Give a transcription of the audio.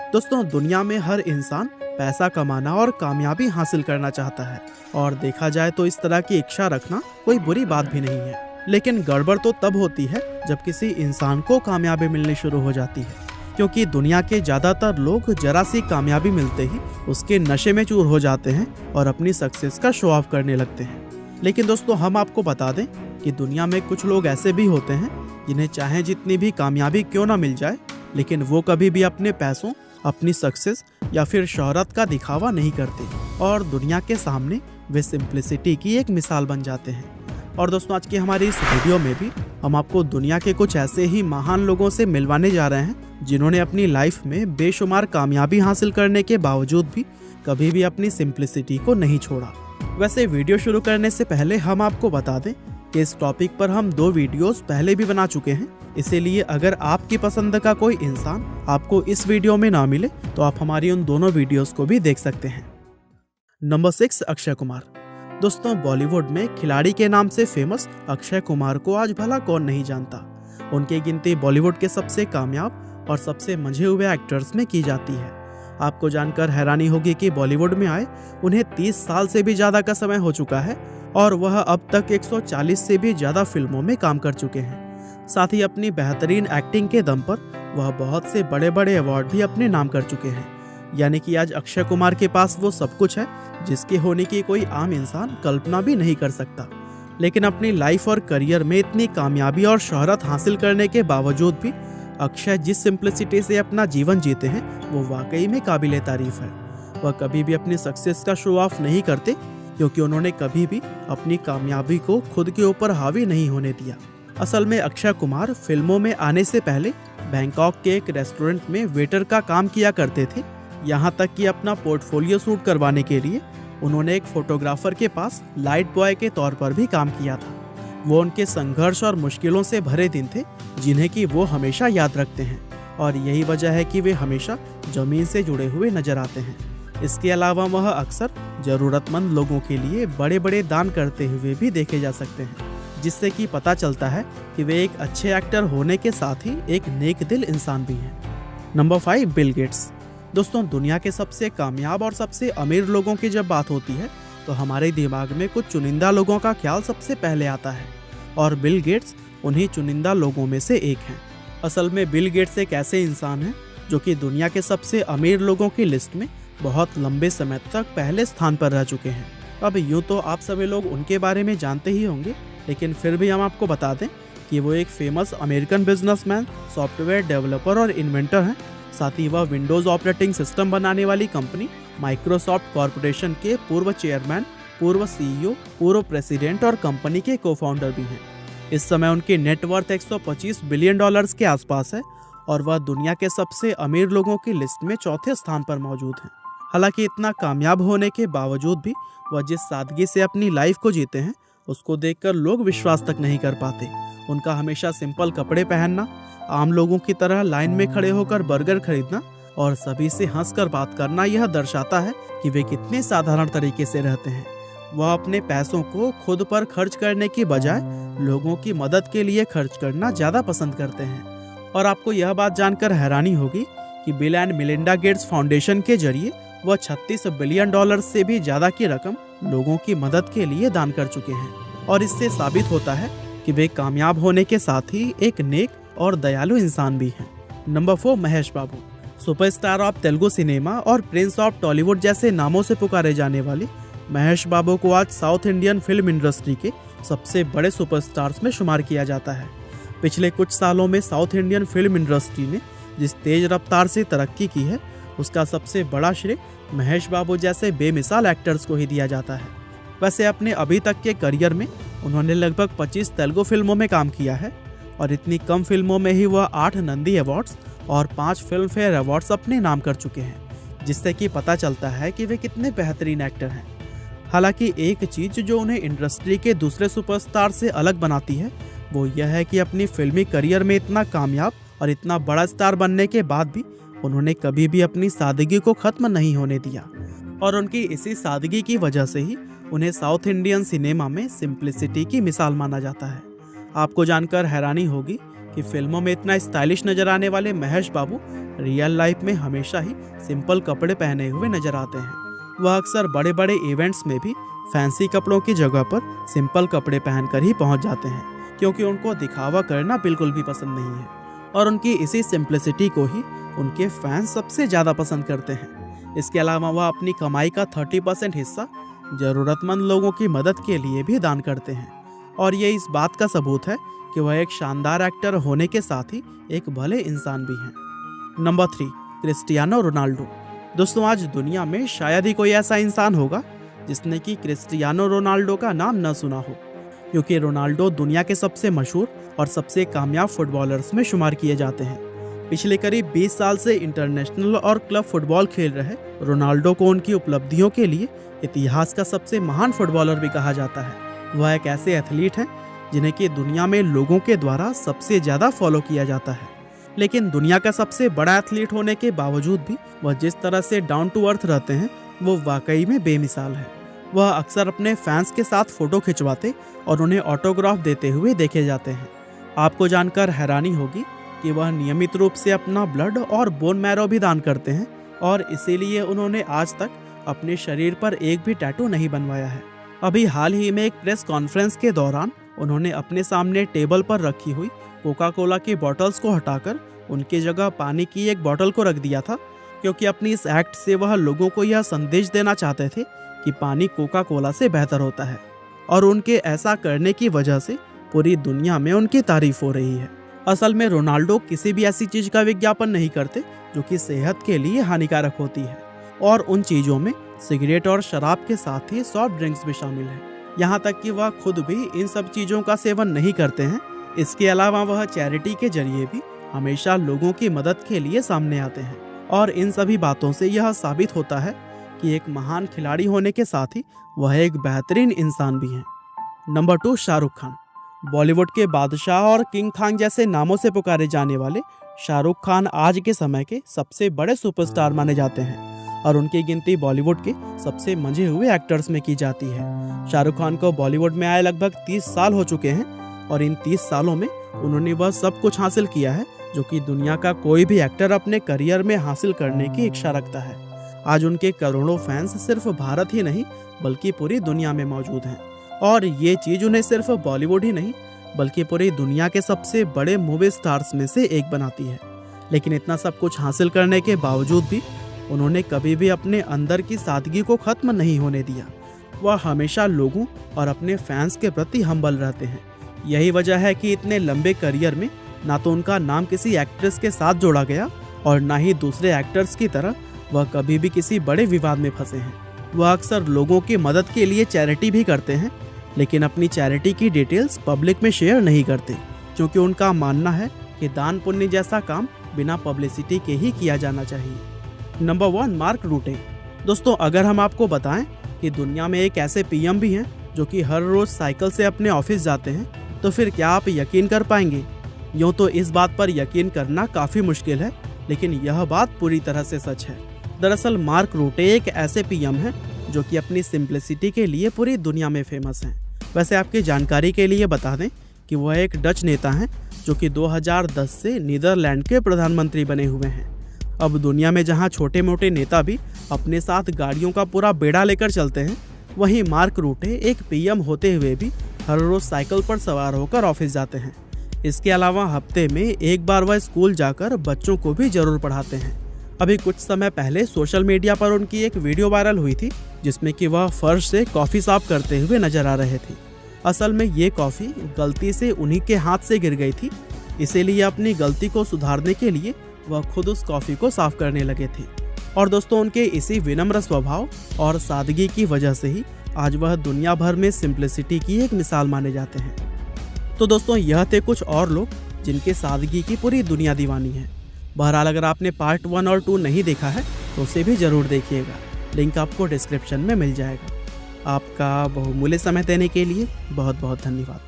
दोस्तों, दुनिया में हर इंसान पैसा कमाना और कामयाबी हासिल करना चाहता है और देखा जाए तो इस तरह की इच्छा रखना कोई बुरी बात भी नहीं है। लेकिन गड़बड़ तो तब होती है जब किसी इंसान को कामयाबी मिलनी शुरू हो जाती है, क्योंकि दुनिया के ज़्यादातर लोग जरा सी कामयाबी मिलते ही उसके नशे में चूर हो जाते हैं और अपनी सक्सेस का शो ऑफ करने लगते हैं। लेकिन दोस्तों, हम आपको बता दें कि दुनिया में कुछ लोग ऐसे भी होते हैं जिन्हें चाहे जितनी भी कामयाबी क्यों ना मिल जाए, लेकिन वो कभी भी अपने पैसों, अपनी सक्सेस या फिर शोहरत का दिखावा नहीं करते और दुनिया के सामने वे सिंप्लिसिटी की एक मिसाल बन जाते हैं। और दोस्तों, आज की हमारी इस वीडियो में भी हम आपको दुनिया के कुछ ऐसे ही महान लोगों से मिलवाने जा रहे हैं जिन्होंने अपनी लाइफ में बेशुमार कामयाबी हासिल करने के बावजूद भी कभी भी अपनी सिंप्लिसिटी को नहीं छोड़ा। वैसे वीडियो शुरू करने से पहले हम आपको बता दें कि इस टॉपिक पर हम 2 वीडियोस पहले भी बना चुके हैं, इसीलिए अगर आपकी पसंद का कोई इंसान आपको इस वीडियो में ना मिले तो आप हमारी उन दोनों वीडियोस को भी देख सकते हैं। नंबर 6, अक्षय कुमार। दोस्तों, बॉलीवुड में खिलाड़ी के नाम से फेमस अक्षय कुमार को आज भला कौन नहीं जानता। उनकी गिनती बॉलीवुड के सबसे कामयाब और सबसे मंझे हुए एक्टर्स में की जाती है। आपको जानकर हैरानी होगी कि बॉलीवुड में आए उन्हें 30 साल से भी ज़्यादा का समय हो चुका है और वह अब तक 140 से भी ज़्यादा फिल्मों में काम कर चुके हैं। साथ ही अपनी बेहतरीन एक्टिंग के दम पर वह बहुत से बड़े बड़े अवार्ड भी अपने नाम कर चुके हैं। यानी कि आज अक्षय कुमार के पास वो सब कुछ है जिसके होने की कोई आम इंसान कल्पना भी नहीं कर सकता। लेकिन अपनी लाइफ और करियर में इतनी कामयाबी और शोहरत हासिल करने के बावजूद भी अक्षय जिस सिंप्लिसिटी से अपना जीवन जीते हैं वो वाकई में काबिले तारीफ है। वह कभी भी अपनी सक्सेस का शो ऑफ नहीं करते, क्योंकि उन्होंने कभी भी अपनी कामयाबी को खुद के ऊपर हावी नहीं होने दिया। असल में अक्षय कुमार फिल्मों में आने से पहले बैंकॉक के एक रेस्टोरेंट में वेटर का काम किया करते थे। यहाँ तक कि अपना पोर्टफोलियो शूट करवाने के लिए उन्होंने एक फोटोग्राफर के पास लाइट बॉय के तौर पर भी काम किया था। वो उनके संघर्ष और मुश्किलों से भरे दिन थे जिन्हें कि वो हमेशा याद रखते हैं और यही वजह है कि वे हमेशा जमीन से जुड़े हुए नजर आते हैं। इसके अलावा वह अक्सर जरूरतमंद लोगों के लिए बड़े बड़े दान करते हुए भी देखे जा सकते हैं, जिससे कि पता चलता है कि वे एक अच्छे एक्टर होने के साथ ही एक नेक दिल इंसान भी हैं। Number 5, Bill Gates. दोस्तों, दुनिया के सबसे कामयाब और सबसे अमीर लोगों की जब बात होती है तो हमारे दिमाग में कुछ चुनिंदा लोगों का ख्याल सबसे पहले आता है और बिल गेट्स उन्हीं चुनिंदा लोगों में से एक हैं। असल में बिल गेट्स एक ऐसे इंसान हैं जो कि दुनिया के सबसे अमीर लोगों की लिस्ट में बहुत लंबे समय तक पहले स्थान पर रह चुके हैं। अब यूँ तो आप सभी लोग उनके बारे में जानते ही होंगे, लेकिन फिर भी हम आपको बता दें कि वो एक famous American businessman, software developer और इन्वेंटर हैं। साथ ही वह विंडोज़ ऑपरेटिंग सिस्टम बनाने वाली कंपनी माइक्रोसॉफ्ट कॉरपोरेशन के पूर्व चेयरमैन, पूर्व सीईओ, पूर्व प्रेसिडेंट और कंपनी के को-फाउंडर भी हैं। इस समय उनकी नेटवर्थ $125 बिलियन के आसपास है और वह दुनिया के सबसे अमीर लोगों की लिस्ट में 4थे स्थान पर मौजूद हैं। हालांकि इतना कामयाब होने के बावजूद भी वह जिस सादगी से अपनी लाइफ को जीते हैं उसको देखकर लोग विश्वास तक नहीं कर पाते। उनका हमेशा सिंपल कपड़े पहनना, आम लोगों की तरह लाइन में खड़े होकर बर्गर खरीदना और सभी से हंसकर बात करना यह दर्शाता है कि वे कितने साधारण तरीके से रहते हैं। वह अपने पैसों को खुद पर खर्च करने की बजाय लोगों की मदद के लिए खर्च करना ज़्यादा पसंद करते हैं। और आपको यह बात जानकर हैरानी होगी कि bill and Melinda Gates foundation के जरिए वह $36 बिलियन से भी ज़्यादा की रकम लोगों की मदद के लिए दान कर चुके हैं। और इससे साबित होता है कि वे कामयाब होने के साथ ही एक नेक और दयालु इंसान भी हैं। Number 4, Mahesh Babu. Superstar of Telugu cinema और प्रिंस ऑफ टॉलीवुड जैसे नामों से पुकारे जाने वाले महेश बाबू को आज साउथ इंडियन फिल्म इंडस्ट्री के सबसे बड़े सुपरस्टार्स में शुमार किया जाता है। पिछले कुछ सालों में साउथ इंडियन फिल्म इंडस्ट्री ने जिस तेज रफ्तार से तरक्की की है उसका सबसे बड़ा श्रेय महेश बाबू जैसे बेमिसाल एक्टर्स को ही दिया जाता है। वैसे अपने अभी तक के करियर में उन्होंने लगभग 25 तेलुगु फिल्मों में काम किया है और इतनी कम फिल्मों में ही वह 8 नंदी अवार्ड्स और 5 फिल्म फेयर अवार्ड्स अपने नाम कर चुके हैं, जिससे कि पता चलता है कि वे कितने बेहतरीन एक्टर हैं। हालांकि एक चीज़ जो उन्हें इंडस्ट्री के दूसरे सुपरस्टार से अलग बनाती है वो यह है कि अपनी फिल्मी करियर में इतना कामयाब और इतना बड़ा स्टार बनने के बाद भी उन्होंने कभी भी अपनी सादगी को ख़त्म नहीं होने दिया और उनकी इसी सादगी की वजह से ही उन्हें साउथ इंडियन सिनेमा में सिंप्लिसिटी की मिसाल माना जाता है। आपको जानकर हैरानी होगी कि फिल्मों में इतना स्टाइलिश नजर आने वाले महेश बाबू रियल लाइफ में हमेशा ही सिंपल कपड़े पहने हुए नजर आते हैं। वह अक्सर बड़े बड़े इवेंट्स में भी फैंसी कपड़ों की जगह पर सिंपल कपड़े पहनकर ही पहुंच जाते हैं, क्योंकि उनको दिखावा करना बिल्कुल भी पसंद नहीं है और उनकी इसी सिंप्लिसिटी को ही उनके फैंस सबसे ज़्यादा पसंद करते हैं। इसके अलावा वह अपनी कमाई का 30% हिस्सा ज़रूरतमंद लोगों की मदद के लिए भी दान करते हैं, और ये इस बात का सबूत है कि वह एक शानदार एक्टर होने के साथ ही एक भले इंसान भी हैं। Number 3, Cristiano Ronaldo. दोस्तों, आज दुनिया में शायद ही कोई ऐसा इंसान होगा जिसने कि क्रिस्टियानो रोनाल्डो का नाम न सुना हो, क्योंकि रोनाल्डो दुनिया के सबसे मशहूर और सबसे कामयाब फुटबॉलर्स में शुमार किए जाते हैं। पिछले करीब 20 साल से इंटरनेशनल और क्लब फुटबॉल खेल रहे रोनाल्डो को उनकी उपलब्धियों के लिए इतिहास का सबसे महान फुटबॉलर भी कहा जाता है। वह एक ऐसे एथलीट हैं जिन्हें कि दुनिया में लोगों के द्वारा सबसे ज़्यादा फॉलो किया जाता है, लेकिन दुनिया का सबसे बड़ा एथलीट होने के बावजूद भी वह जिस तरह से डाउन टू अर्थ रहते हैं वो वाकई में बेमिसाल है। वह अक्सर अपने फैंस के साथ फ़ोटो खिंचवाते और उन्हें ऑटोग्राफ देते हुए देखे जाते हैं। आपको जानकर हैरानी होगी कि वह नियमित रूप से अपना ब्लड और बोन मैरो भी दान करते हैं, और इसीलिए उन्होंने आज तक अपने शरीर पर एक भी टैटू नहीं बनवाया है। अभी हाल ही में एक प्रेस कॉन्फ्रेंस के दौरान उन्होंने अपने सामने टेबल पर रखी हुई कोका कोला की बॉटल्स को हटाकर उनकी जगह पानी की एक बॉटल को रख दिया था, क्योंकि अपनी इस एक्ट से वह लोगों को यह संदेश देना चाहते थे कि पानी कोका कोला से बेहतर होता है, और उनके ऐसा करने की वजह से पूरी दुनिया में उनकी तारीफ हो रही है। असल में रोनाल्डो किसी भी ऐसी चीज का विज्ञापन नहीं करते जो कि सेहत के लिए हानिकारक होती है, और उन चीजों में सिगरेट और शराब के साथ ही सॉफ्ट ड्रिंक्स भी शामिल है। यहाँ तक कि वह खुद भी इन सब चीजों का सेवन नहीं करते हैं। इसके अलावा वह चैरिटी के जरिए भी हमेशा लोगों की मदद के लिए सामने आते हैं, और इन सभी बातों से यह साबित होता है कि एक महान खिलाड़ी होने के साथ ही वह एक बेहतरीन इंसान भी हैं। नंबर 2, शाहरुख खान। बॉलीवुड के बादशाह और किंग खान जैसे नामों से पुकारे जाने वाले शाहरुख खान आज के समय के सबसे बड़े सुपरस्टार माने जाते हैं, और उनकी गिनती बॉलीवुड के सबसे मंझे हुए एक्टर्स में की जाती है। शाहरुख खान को बॉलीवुड में आए लगभग 30 साल हो चुके हैं, और इन 30 सालों में उन्होंने वह सब कुछ हासिल किया है जो कि दुनिया का कोई भी एक्टर अपने करियर में हासिल करने की इच्छा रखता है। आज उनके करोड़ों फैंस सिर्फ भारत ही नहीं बल्कि पूरी दुनिया में मौजूद हैं, और ये चीज़ उन्हें सिर्फ बॉलीवुड ही नहीं बल्कि पूरी दुनिया के सबसे बड़े मूवी स्टार्स में से एक बनाती है। लेकिन इतना सब कुछ हासिल करने के बावजूद भी उन्होंने कभी भी अपने अंदर की सादगी को ख़त्म नहीं होने दिया। वह हमेशा लोगों और अपने फैंस के प्रति हम्बल रहते हैं। यही वजह है कि इतने लंबे करियर में ना तो उनका नाम किसी एक्ट्रेस के साथ जोड़ा गया, और ना ही दूसरे एक्टर्स की तरह वह कभी भी किसी बड़े विवाद में फंसे हैं। वह अक्सर लोगों की मदद के लिए चैरिटी भी करते हैं, लेकिन अपनी चैरिटी की डिटेल्स पब्लिक में शेयर नहीं करते, क्योंकि उनका मानना है कि दान पुण्य जैसा काम बिना पब्लिसिटी के ही किया जाना चाहिए। Number 1, mark रूटे। दोस्तों, अगर हम आपको बताएं कि दुनिया में एक ऐसे पीएम भी हैं जो कि हर रोज साइकिल से अपने ऑफिस जाते हैं, तो फिर क्या आप यकीन कर पाएंगे? यूँ तो इस बात पर यकीन करना काफ़ी मुश्किल है, लेकिन यह बात पूरी तरह से सच है। दरअसल मार्क रूटे एक ऐसे पीएम हैं जो कि अपनी सिंप्लिसिटी के लिए पूरी दुनिया में फेमस हैं। वैसे आपकी जानकारी के लिए बता दें कि वह एक डच नेता हैं जो कि 2010 से नीदरलैंड के प्रधानमंत्री बने हुए हैं। अब दुनिया में जहां छोटे मोटे नेता भी अपने साथ गाड़ियों का पूरा बेड़ा लेकर चलते हैं, वहीं मार्क रूटे एक पीएम होते हुए भी हर रोज साइकिल पर सवार होकर ऑफिस जाते हैं। इसके अलावा हफ्ते में एक बार वह स्कूल जाकर बच्चों को भी जरूर पढ़ाते हैं। अभी कुछ समय पहले सोशल मीडिया पर उनकी एक वीडियो वायरल हुई थी जिसमें कि वह फर्श से कॉफ़ी साफ करते हुए नजर आ रहे थे। असल में ये कॉफ़ी गलती से उन्हीं के हाथ से गिर गई थी, इसीलिए अपनी गलती को सुधारने के लिए वह खुद उस कॉफ़ी को साफ करने लगे थे। और दोस्तों, उनके इसी विनम्र स्वभाव और सादगी की वजह से ही आज वह दुनिया भर में सिंप्लिसिटी की एक मिसाल माने जाते हैं। तो दोस्तों, यह थे कुछ और लोग जिनके सादगी की पूरी दुनिया दीवानी है। बहरहाल अगर आपने पार्ट 1 और 2 नहीं देखा है तो उसे भी ज़रूर देखिएगा, लिंक आपको डिस्क्रिप्शन में मिल जाएगा। आपका बहुमूल्य समय देने के लिए बहुत बहुत धन्यवाद।